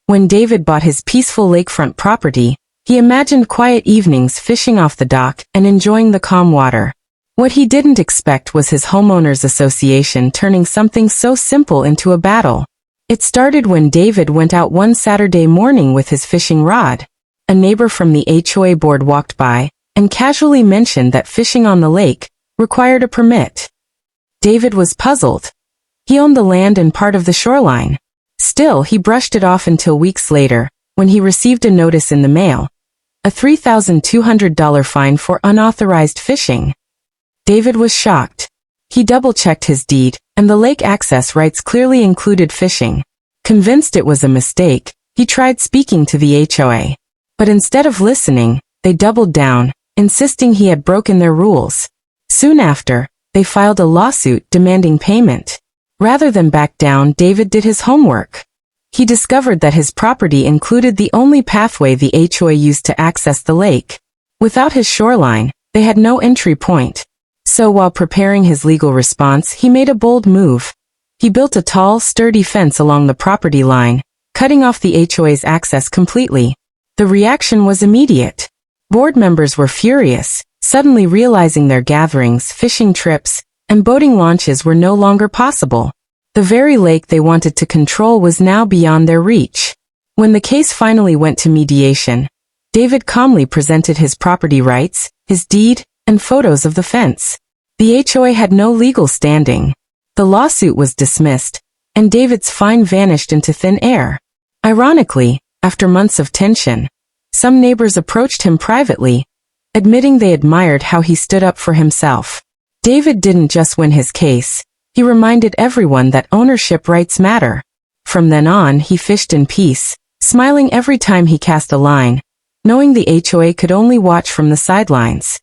When David bought his peaceful lakefront property, he imagined quiet evenings fishing off the dock and enjoying the calm water. What he didn't expect was his homeowners association turning something so simple into a battle. It started when David went out one Saturday morning with his fishing rod. A neighbor from the HOA board walked by and casually mentioned that fishing on the lake required a permit. David was puzzled. He owned the land and part of the shoreline. Still, he brushed it off until weeks later, when he received a notice in the mail. A $3,200 fine for unauthorized fishing. David was shocked. He double-checked his deed, and the lake access rights clearly included fishing. Convinced it was a mistake, he tried speaking to the HOA. But instead of listening, they doubled down, insisting he had broken their rules. Soon after, they filed a lawsuit demanding payment. Rather than back down, David did his homework. He discovered that his property included the only pathway the HOA used to access the lake. Without his shoreline, they had no entry point. So while preparing his legal response, he made a bold move. He built a tall, sturdy fence along the property line, cutting off the HOA's access completely. The reaction was immediate. Board members were furious, suddenly realizing their gatherings, fishing trips, and boating launches were no longer possible. The very lake they wanted to control was now beyond their reach. When the case finally went to mediation, David calmly presented his property rights, his deed, and photos of the fence. The HOA had no legal standing. The lawsuit was dismissed, and David's fine vanished into thin air. Ironically, after months of tension, some neighbors approached him privately, admitting they admired how he stood up for himself. David didn't just win his case, he reminded everyone that ownership rights matter. From then on, he fished in peace, smiling every time he cast a line, knowing the HOA could only watch from the sidelines.